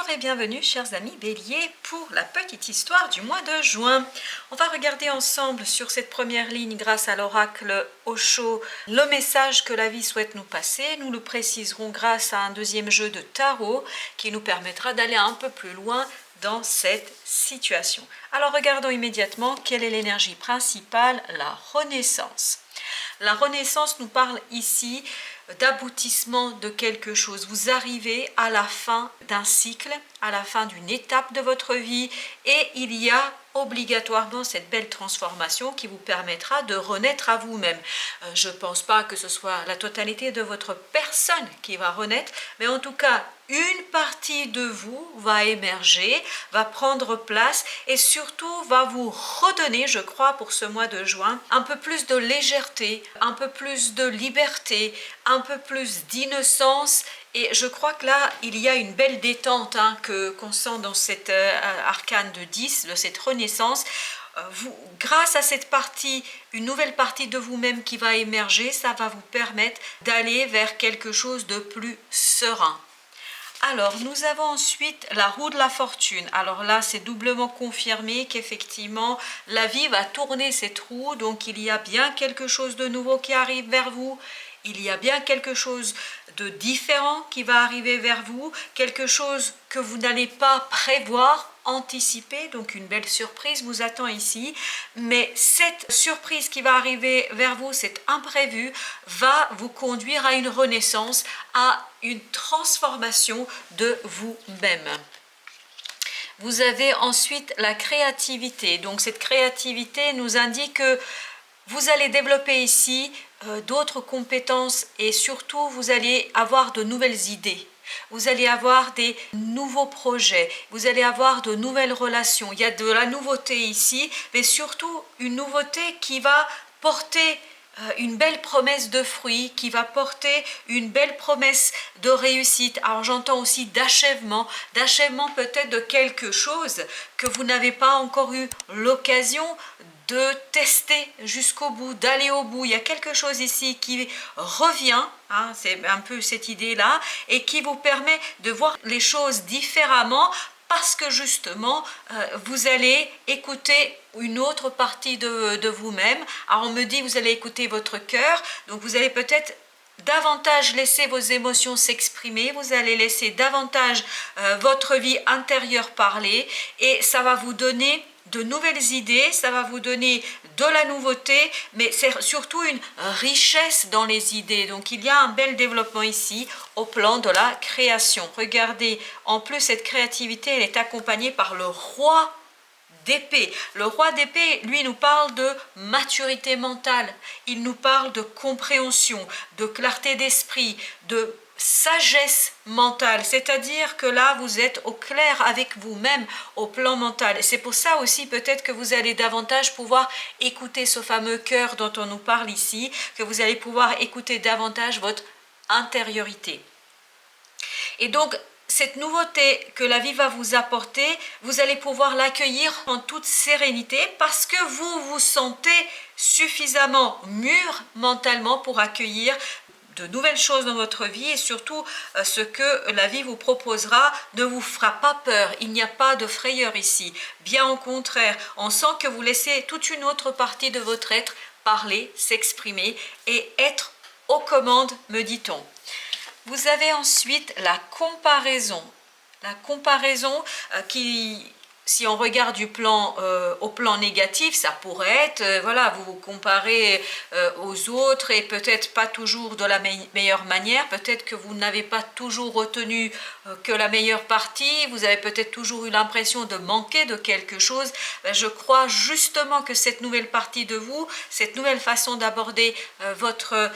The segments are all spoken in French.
Bonjour et bienvenue chers amis Bélier pour la petite histoire du mois de juin. On va regarder ensemble sur cette première ligne grâce à l'oracle Osho le message que la vie souhaite nous passer. Nous le préciserons grâce à un deuxième jeu de tarot qui nous permettra d'aller un peu plus loin dans cette situation. Alors regardons immédiatement quelle est l'énergie principale, la renaissance. La renaissance nous parle ici d'aboutissement de quelque chose. Vous arrivez à la fin d'un cycle, à la fin d'une étape de votre vie et il y a obligatoirement cette belle transformation qui vous permettra de renaître à vous-même. Je ne pense pas que ce soit la totalité de votre personne qui va renaître, mais en tout cas, une partie de vous va émerger, va prendre place et surtout va vous redonner, je crois, pour ce mois de juin, un peu plus de légèreté, un peu plus de liberté, un peu plus d'innocence. Et je crois que là, il y a une belle détente qu'on sent dans cette arcane de 10, de cette renaissance. Grâce à cette partie, une nouvelle partie de vous-même qui va émerger, ça va vous permettre d'aller vers quelque chose de plus serein. Alors, nous avons ensuite la roue de la fortune. Alors là, c'est doublement confirmé qu'effectivement, la vie va tourner cette roue. Donc, il y a bien quelque chose de nouveau qui arrive vers vous. Il y a bien quelque chose de différent qui va arriver vers vous. Quelque chose que vous n'allez pas prévoir, anticiper. Donc, une belle surprise vous attend ici. Mais cette surprise qui va arriver vers vous, cet imprévu, va vous conduire à une renaissance, à une transformation de vous-même. Vous avez ensuite la créativité. Donc, cette créativité nous indique que vous allez développer ici d'autres compétences et surtout vous allez avoir de nouvelles idées. Vous allez avoir des nouveaux projets, vous allez avoir de nouvelles relations. Il y a de la nouveauté ici, mais surtout une nouveauté qui va porter une belle promesse de fruits, qui va porter une belle promesse de réussite. Alors j'entends aussi d'achèvement peut-être de quelque chose que vous n'avez pas encore eu l'occasion de tester jusqu'au bout, d'aller au bout. Il y a quelque chose ici qui revient, c'est un peu cette idée-là, et qui vous permet de voir les choses différemment parce que justement, vous allez écouter une autre partie de vous-même. Alors on me dit, vous allez écouter votre cœur, donc vous allez peut-être davantage laisser vos émotions s'exprimer, vous allez laisser davantage votre vie intérieure parler, et ça va vous donner de nouvelles idées, ça va vous donner de la nouveauté, mais c'est surtout une richesse dans les idées. Donc il y a un bel développement ici au plan de la création. Regardez, en plus cette créativité, elle est accompagnée par le roi d'épée. Le roi d'épée, lui, nous parle de maturité mentale, il nous parle de compréhension, de clarté d'esprit, de sagesse mentale, c'est-à-dire que là vous êtes au clair avec vous-même au plan mental. C'est pour ça aussi peut-être que vous allez davantage pouvoir écouter ce fameux cœur dont on nous parle ici, que vous allez pouvoir écouter davantage votre intériorité. Et donc cette nouveauté que la vie va vous apporter, vous allez pouvoir l'accueillir en toute sérénité parce que vous vous sentez suffisamment mûr mentalement pour accueillir de nouvelles choses dans votre vie et surtout ce que la vie vous proposera ne vous fera pas peur. Il n'y a pas de frayeur ici. Bien au contraire, on sent que vous laissez toute une autre partie de votre être parler, s'exprimer et être aux commandes, me dit-on. Vous avez ensuite la comparaison. La comparaison qui, si on regarde au plan négatif, ça pourrait être, voilà, vous vous comparez aux autres et peut-être pas toujours de la meilleure manière, peut-être que vous n'avez pas toujours retenu que la meilleure partie, vous avez peut-être toujours eu l'impression de manquer de quelque chose. Je crois justement que cette nouvelle partie de vous, cette nouvelle façon d'aborder votre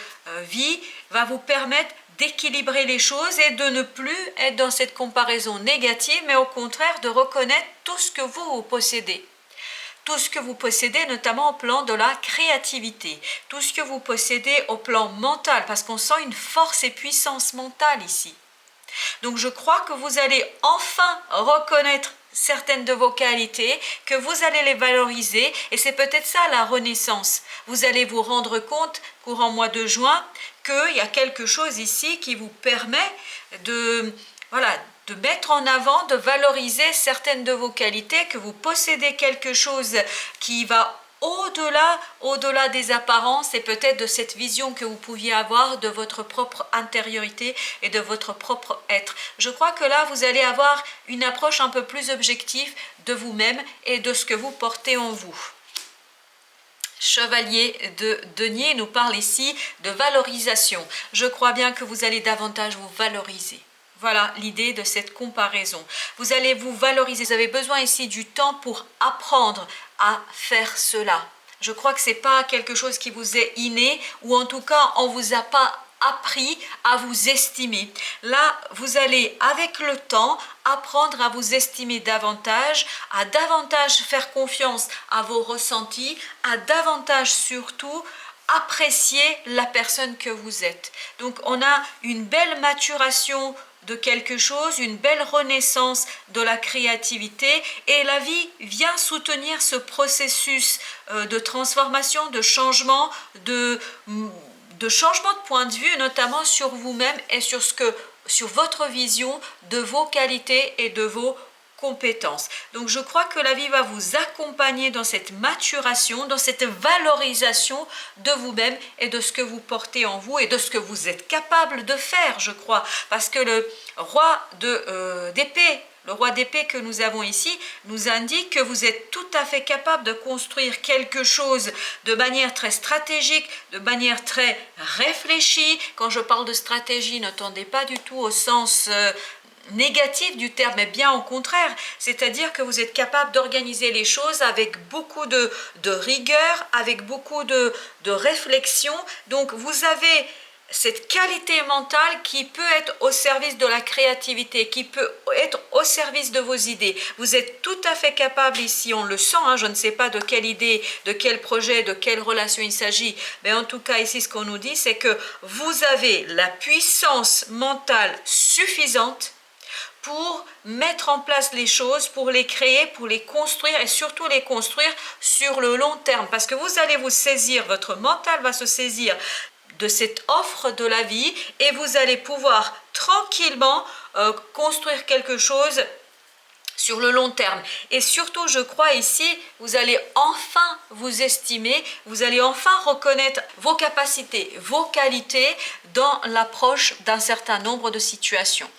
vie va vous permettre d'équilibrer les choses et de ne plus être dans cette comparaison négative, mais au contraire de reconnaître tout ce que vous possédez. Tout ce que vous possédez, notamment au plan de la créativité. Tout ce que vous possédez au plan mental, parce qu'on sent une force et puissance mentale ici. Donc je crois que vous allez enfin reconnaître certaines de vos qualités, que vous allez les valoriser et c'est peut-être ça la renaissance. Vous allez vous rendre compte, courant mois de juin, qu'il y a quelque chose ici qui vous permet de de mettre en avant, de valoriser certaines de vos qualités, que vous possédez quelque chose qui va au-delà des apparences et peut-être de cette vision que vous pouviez avoir de votre propre intériorité et de votre propre être. Je crois que là, vous allez avoir une approche un peu plus objective de vous-même et de ce que vous portez en vous. Chevalier de denier nous parle ici de valorisation. Je crois bien que vous allez davantage vous valoriser. Voilà l'idée de cette comparaison. Vous allez vous valoriser. Vous avez besoin ici du temps pour apprendre à faire cela. Je crois que ce n'est pas quelque chose qui vous est inné, ou en tout cas, on ne vous a pas appris à vous estimer. Là, vous allez, avec le temps, apprendre à vous estimer davantage, à davantage faire confiance à vos ressentis, à davantage surtout apprécier la personne que vous êtes. Donc, on a une belle maturation de quelque chose, une belle renaissance de la créativité, et la vie vient soutenir ce processus de transformation, de changement, de changement de point de vue, notamment sur vous-même et sur votre vision de vos qualités et de vos compétences. Donc je crois que la vie va vous accompagner dans cette maturation, dans cette valorisation de vous-même et de ce que vous portez en vous et de ce que vous êtes capable de faire, je crois. Parce que le roi d'épée, le roi d'épée que nous avons ici nous indique que vous êtes tout à fait capable de construire quelque chose de manière très stratégique, de manière très réfléchie. Quand je parle de stratégie, n'entendez pas du tout au sens négatif du terme, mais bien au contraire, c'est-à-dire que vous êtes capable d'organiser les choses avec beaucoup de rigueur, avec beaucoup de réflexion. Donc vous avez cette qualité mentale qui peut être au service de la créativité, qui peut être au service de vos idées. Vous êtes tout à fait capable ici, on le sent, hein, je ne sais pas de quelle idée, de quel projet, de quelle relation il s'agit, mais en tout cas ici ce qu'on nous dit, c'est que vous avez la puissance mentale suffisante pour mettre en place les choses, pour les créer, pour les construire et surtout les construire sur le long terme. Parce que vous allez vous saisir, votre mental va se saisir de cette offre de la vie et vous allez pouvoir tranquillement construire quelque chose sur le long terme. Et surtout, je crois ici, vous allez enfin vous estimer, vous allez enfin reconnaître vos capacités, vos qualités dans l'approche d'un certain nombre de situations.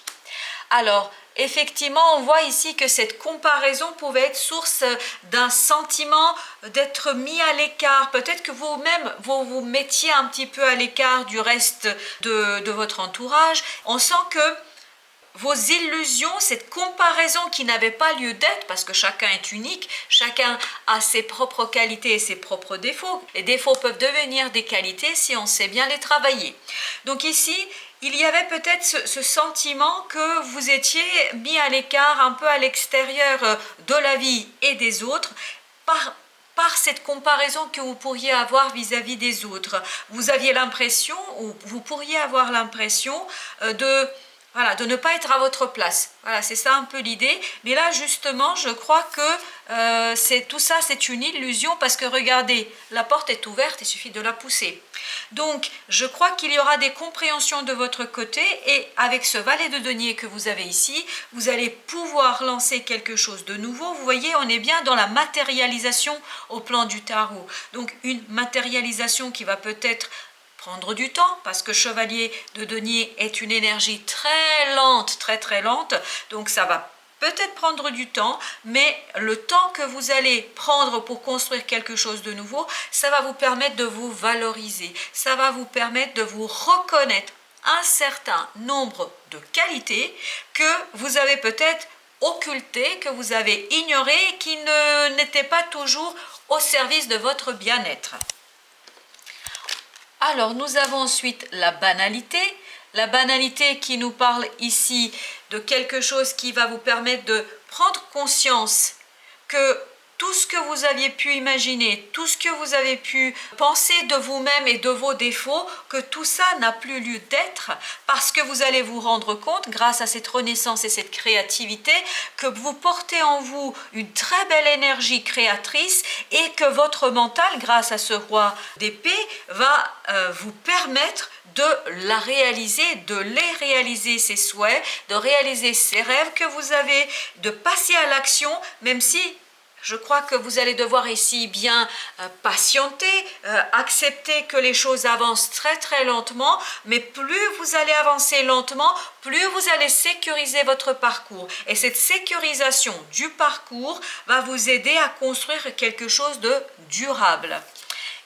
Alors, effectivement, on voit ici que cette comparaison pouvait être source d'un sentiment d'être mis à l'écart. Peut-être que vous-même, vous vous mettiez un petit peu à l'écart du reste de votre entourage. On sent que vos illusions, cette comparaison qui n'avait pas lieu d'être, parce que chacun est unique, chacun a ses propres qualités et ses propres défauts. Les défauts peuvent devenir des qualités si on sait bien les travailler. Donc ici, il y avait peut-être ce sentiment que vous étiez mis à l'écart, un peu à l'extérieur de la vie et des autres, par cette comparaison que vous pourriez avoir vis-à-vis des autres. Vous aviez l'impression, ou vous pourriez avoir l'impression de ne pas être à votre place. Voilà, c'est ça un peu l'idée. Mais là, justement, je crois que tout ça, c'est une illusion parce que regardez, la porte est ouverte, il suffit de la pousser. Donc, je crois qu'il y aura des compréhensions de votre côté et avec ce valet de denier que vous avez ici, vous allez pouvoir lancer quelque chose de nouveau. Vous voyez, on est bien dans la matérialisation au plan du tarot. Donc, une matérialisation qui va peut-être prendre du temps parce que chevalier de denier est une énergie très lente, très lente, donc ça va peut-être prendre du temps, mais le temps que vous allez prendre pour construire quelque chose de nouveau, ça va vous permettre de vous valoriser, ça va vous permettre de vous reconnaître un certain nombre de qualités que vous avez peut-être occultées, que vous avez ignorées et qui n'étaient pas toujours au service de votre bien-être. Alors, nous avons ensuite la banalité qui nous parle ici de quelque chose qui va vous permettre de prendre conscience que tout ce que vous aviez pu imaginer, tout ce que vous avez pu penser de vous-même et de vos défauts, que tout ça n'a plus lieu d'être, parce que vous allez vous rendre compte, grâce à cette renaissance et cette créativité, que vous portez en vous une très belle énergie créatrice et que votre mental, grâce à ce roi d'épée, va vous permettre de la réaliser, de les réaliser, ces souhaits, de réaliser ces rêves que vous avez, de passer à l'action, même si je crois que vous allez devoir ici bien patienter, accepter que les choses avancent très très lentement, mais plus vous allez avancer lentement, plus vous allez sécuriser votre parcours. Et cette sécurisation du parcours va vous aider à construire quelque chose de durable.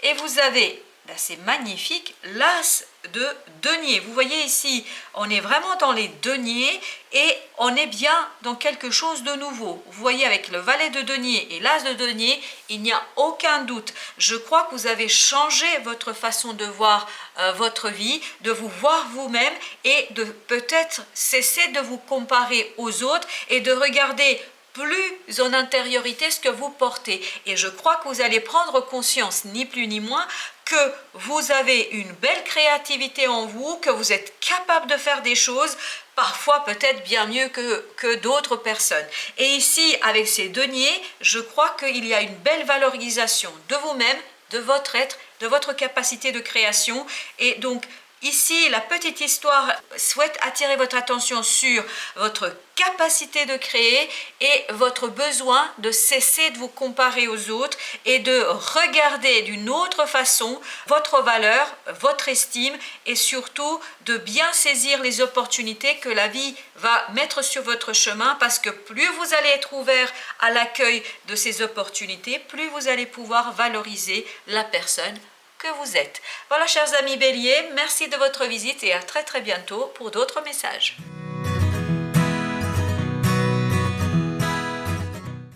Et vous avez, c'est magnifique, l'as de denier. Vous voyez ici, on est vraiment dans les deniers et on est bien dans quelque chose de nouveau. Vous voyez, avec le valet de denier et l'as de denier, il n'y a aucun doute. Je crois que vous avez changé votre façon de voir votre vie, de vous voir vous-même et de peut-être cesser de vous comparer aux autres et de regarder plus en intériorité ce que vous portez. Et je crois que vous allez prendre conscience, ni plus ni moins, que vous avez une belle créativité en vous, que vous êtes capable de faire des choses, parfois peut-être bien mieux que d'autres personnes. Et ici, avec ces deniers, je crois qu'il y a une belle valorisation de vous-même, de votre être, de votre capacité de création. Et donc, ici, la petite histoire souhaite attirer votre attention sur votre capacité de créer et votre besoin de cesser de vous comparer aux autres et de regarder d'une autre façon votre valeur, votre estime et surtout de bien saisir les opportunités que la vie va mettre sur votre chemin, parce que plus vous allez être ouvert à l'accueil de ces opportunités, plus vous allez pouvoir valoriser la personne que vous êtes. Voilà, chers amis béliers, merci de votre visite et à très très bientôt pour d'autres messages.